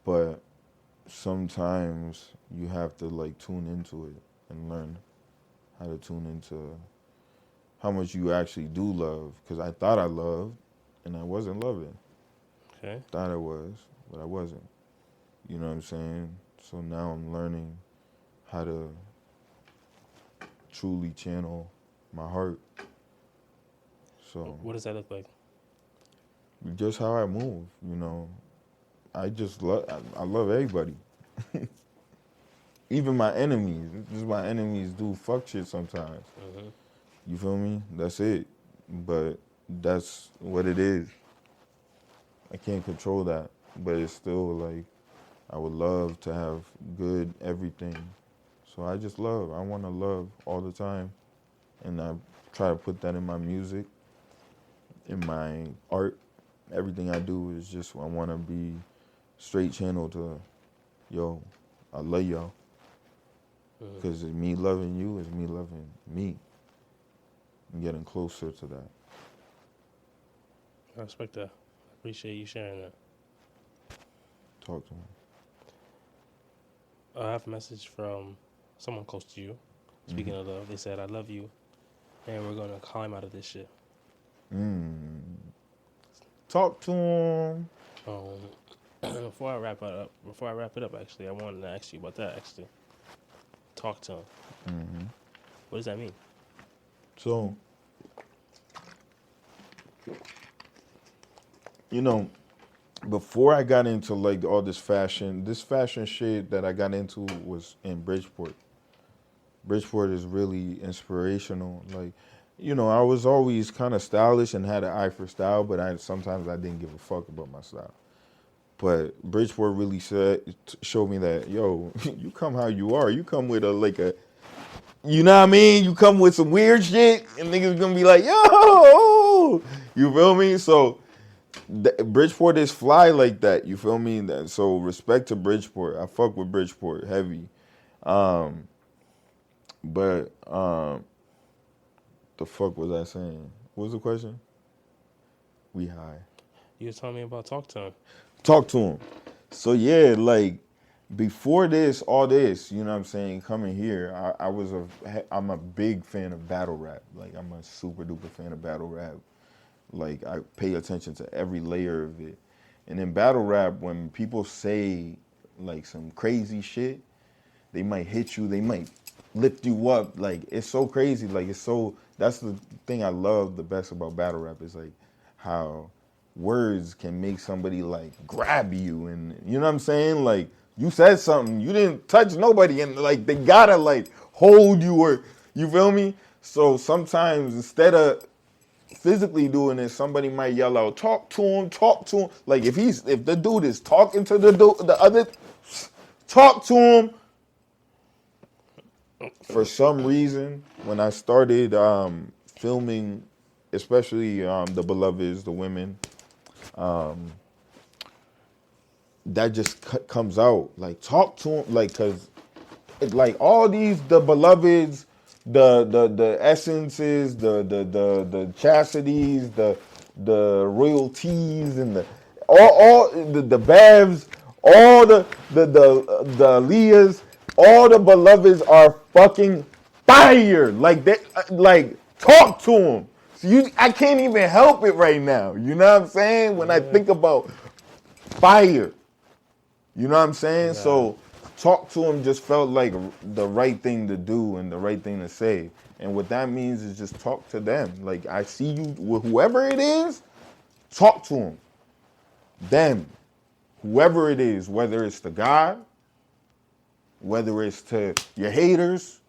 but sometimes you have to like tune into it and learn how to tune into how much you actually do love. Because I thought I loved, and I wasn't loving. Okay. Thought I was, but I wasn't. You know what I'm saying? So now I'm learning how to truly channel my heart. So What does that look like? just how I move, I just love. I love everybody, even my enemies. Just my enemies do fuck shit sometimes. Mm-hmm. You feel me? That's it. But that's what it is. I can't control that. But it's still like I would love to have good everything. So I just love. I want to love all the time. And I try to put that in my music, in my art. Everything I do is just I want to be straight channel to, yo, I love y'all. Mm-hmm. Because me loving you is me loving me. And getting closer to that. I respect that. I appreciate you sharing that. Talk to me. I have a message from someone close to you. Speaking of love, they said, I love you, and we're going to climb out of this shit. Talk to him. Before I wrap it up, actually, I wanted to ask you about that, actually. Talk to him. What does that mean? So, you know, before I got into like all this fashion shit that I got into was in Bridgeport. Bridgeport is really inspirational. Like, you know, I was always kind of stylish and had an eye for style, but sometimes I didn't give a fuck about my style. But Bridgeport really showed me that, yo, you come how you are. You come with you know what I mean? You come with some weird shit, and niggas gonna be like, yo, you feel me? So Bridgeport is fly like that. You feel me? So respect to Bridgeport. I fuck with Bridgeport heavy. But the fuck was I saying? What was the question? We high. You were telling me about talk to him. Talk to him. So yeah, like before this, all this, you know what I'm saying, coming here, I'm a big fan of battle rap. Like I'm a super duper fan of battle rap. Like I pay attention to every layer of it. And in battle rap, when people say like some crazy shit, they might hit you, they might lift you up. Like it's so crazy. Like that's the thing I love the best about battle rap is like how words can make somebody like grab you, and you know what I'm saying? Like you said something, you didn't touch nobody, and like they gotta like hold you, or you feel me? So sometimes instead of physically doing this, somebody might yell out, talk to him. Like if the dude is talking to the other, talk to him. For some reason, when I started filming, especially the beloveds, the women, that just comes out. Like talk to them, like because like all the beloveds, the essences, the chastities, the royalties, and all the bevs, all the Leahs, all the beloveds are fucking fire. Like they like talk to them. So I can't even help it right now. You know what I'm saying? When I think about fire, you know what I'm saying? Yeah. So talk to him just felt like the right thing to do and the right thing to say. And what that means is just talk to them. Like I see you with whoever it is, talk to him. Them, whoever it is, whether it's to God, whether it's to your haters,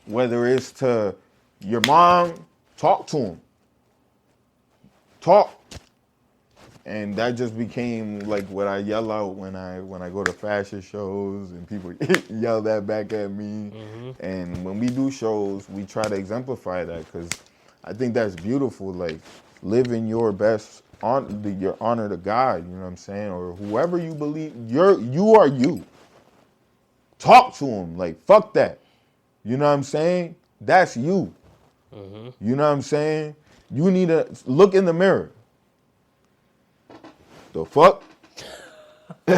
whether it's to your mom, talk to him. Talk. And that just became like what I yell out when I go to fashion shows and people yell that back at me. Mm-hmm. And when we do shows, we try to exemplify that because I think that's beautiful. Like living your best your honor to God, you know what I'm saying? Or whoever you believe, you are you. Talk to him. Like fuck that. You know what I'm saying? That's you. Mm-hmm. You know what I'm saying? You need to look in the mirror. The fuck? I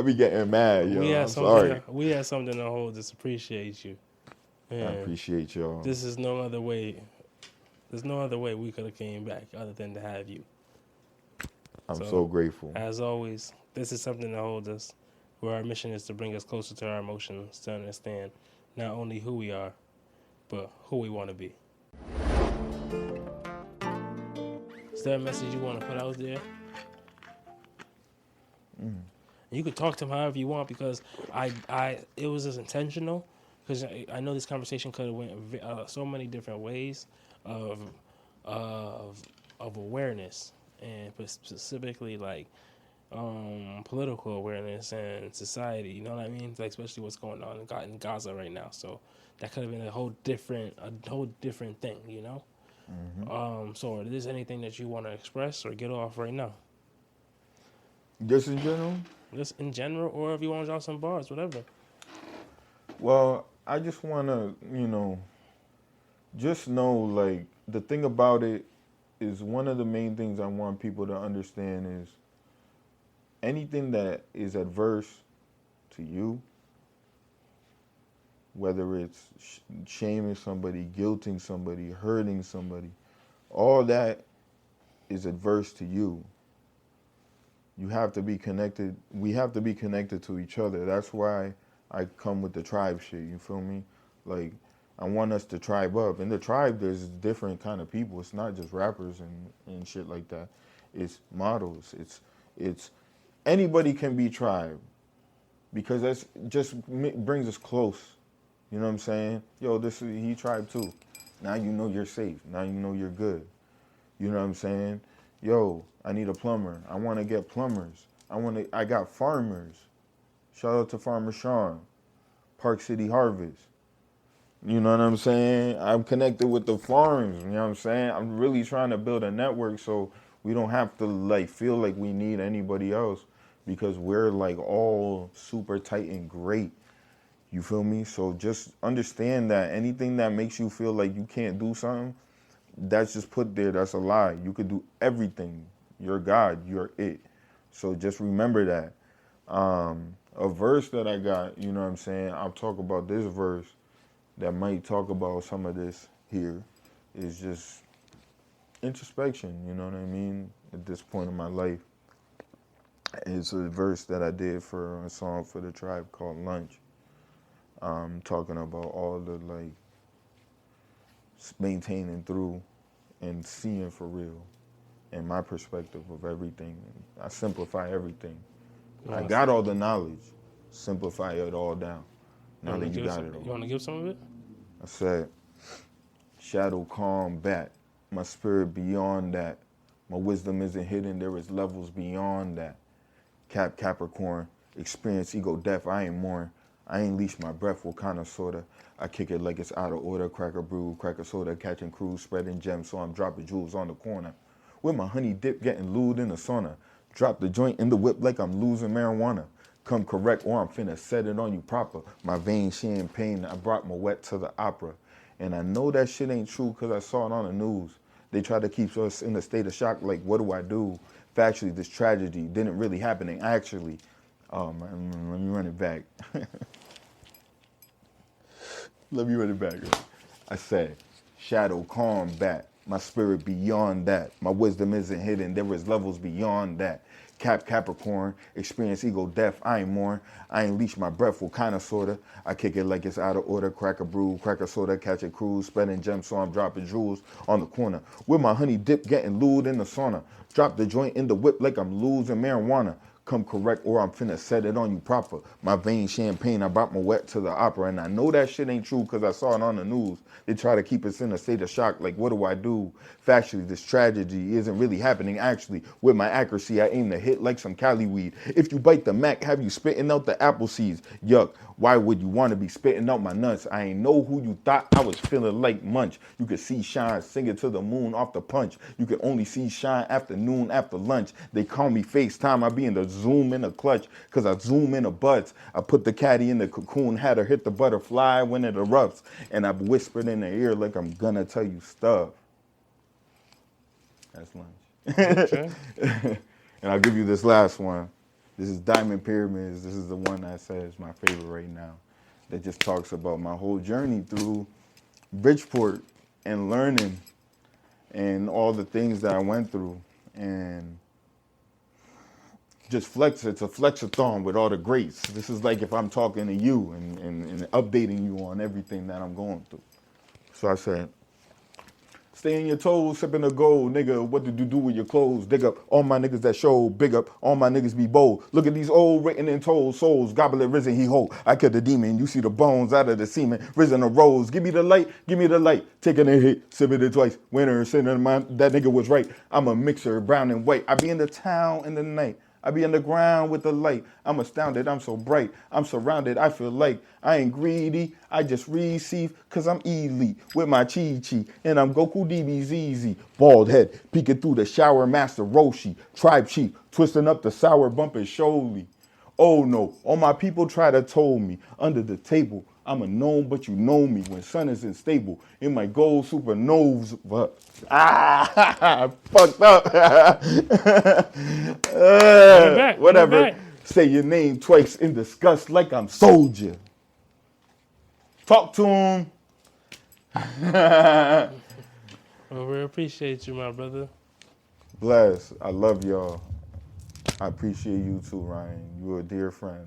be getting mad, yo. I'm sorry. We had something to hold. Just appreciate you. Man, I appreciate y'all. This is no other way. There's no other way we could have came back other than to have you. I'm so grateful. As always, this is something that holds us, where our mission is to bring us closer to our emotions, to understand not only who we are, but who we want to be. Is there a message you want to put out there? You could talk to him however you want because it was just intentional because I know this conversation could have went so many different ways of awareness and specifically like political awareness and society. You know what I mean? Like especially what's going on in Gaza right now. So that could have been a whole different thing. You know. Mm-hmm. So is there anything that you want to express or get off right now? Just in general? Just in general, or if you want to drop some bars, whatever. Well, I just want to, just know, like, the thing about it is one of the main things I want people to understand is anything that is adverse to you, whether it's shaming somebody, guilting somebody, hurting somebody, all that is adverse to you. You have to be connected. We have to be connected to each other. That's why I come with the tribe shit. You feel me? Like, I want us to tribe up. In the tribe, there's different kind of people. It's not just rappers and shit like that. It's models. It's anybody can be tribe because that's just brings us close. You know what I'm saying? Yo, he tribe too. Now you know you're safe. Now you know you're good. You know what I'm saying? Yo, I need a plumber. I want to get plumbers. I got farmers. Shout out to Farmer Sean, Park City Harvest. You know what I'm saying? I'm connected with the farms. You know what I'm saying? I'm really trying to build a network so we don't have to like feel like we need anybody else because we're like all super tight and great. You feel me? So just understand that anything that makes you feel like you can't do something, that's just put there. That's a lie. You could do everything. You're God. You're it. So just remember that. A verse that I got, you know what I'm saying? I'll talk about this verse that might talk about some of this here is just introspection, you know what I mean? At this point in my life. It's a verse that I did for a song for the tribe called Lunch. Talking about all the like maintaining through and seeing for real and my perspective of everything. I simplify everything. I got all the knowledge. Simplify it all down. Now that you got it all. You want to give some of it? I said, shadow calm bat, my spirit beyond that. My wisdom isn't hidden, there is levels beyond that. Capricorn, experience ego death, I ain't mourn. I ain't leash my breath, what kind of sorta. I kick it like it's out of order, cracker brew, cracker soda, catching crews, spreading gems, so I'm dropping jewels on the corner. With my honey dip getting lewd in the sauna. Drop the joint in the whip like I'm losing marijuana. Come correct or I'm finna set it on you proper. My veins champagne, I brought my wet to the opera. And I know that shit ain't true cause I saw it on the news. They try to keep us in a state of shock like what do I do? Factually, this tragedy didn't really happen and actually, let me run it back. Let me run it back. I said, shadow calm bat, my spirit beyond that. My wisdom isn't hidden, there is levels beyond that. Capricorn, experience ego death, I ain't mourn. I ain't leash my breath, what kind of sorta. I kick it like it's out of order, cracker brew, cracker soda, catch a cruise, spending gems, so I'm dropping jewels on the corner. With my honey dip getting lewd in the sauna. Drop the joint in the whip like I'm losing marijuana. Come correct or I'm finna set it on you proper. My veins champagne, I brought my wet to the opera. And I know that shit ain't true because I saw it on the news. They try to keep us in a state of shock like what do I do? Factually, this tragedy isn't really happening actually. With my accuracy, I aim to hit like some Cali weed. If you bite the Mac, have you spitting out the apple seeds? Yuck, why would you want to be spitting out my nuts? I ain't know who you thought I was feeling like munch. You could see shine singing to the moon off the punch. You could only see shine afternoon after lunch. They call me FaceTime, I be in the zoom in the clutch, cause I zoom in the buds. I put the caddy in the cocoon, had her hit the butterfly when it erupts, and I've whispered in her ear like I'm gonna tell you stuff. That's Lunch. Okay. And I'll give you this last one. This is Diamond Pyramids. This is the one I say is my favorite right now. That just talks about my whole journey through Bridgeport and learning and all the things that I went through. And just flex, it's a flexathon with all the greats. This is like if I'm talking to you and updating you on everything that I'm going through. So I said, stay in your toes, sipping the gold, nigga. What did you do with your clothes? Dig up all my niggas that show. Big up all my niggas be bold. Look at these old written and told souls. Goblet risen, he hold. I killed the demon. You see the bones out of the semen. Risen arose. Give me the light. Give me the light. Taking a hit. Sipping it twice. Winner. Sitting mind. That nigga was right. I'm a mixer. Brown and white. I be in the town in the night. I be on the ground with the light. I'm astounded, I'm so bright. I'm surrounded, I feel like I ain't greedy. I just receive, cause I'm elite with my chi-chi. And I'm Goku DBZZ. Bald head, peeking through the shower, Master Roshi. Tribe chief, twisting up the sour bumping Sholey. Oh no, all my people try to told me. Under the table, I'm a gnome, but you know me. When sun is unstable, in my gold supernovas. Fucked up. Whatever. Say your name twice in disgust like I'm soldier. Talk to him. Well, we appreciate you, my brother. Bless. I love y'all. I appreciate you too, Ryan. You're a dear friend.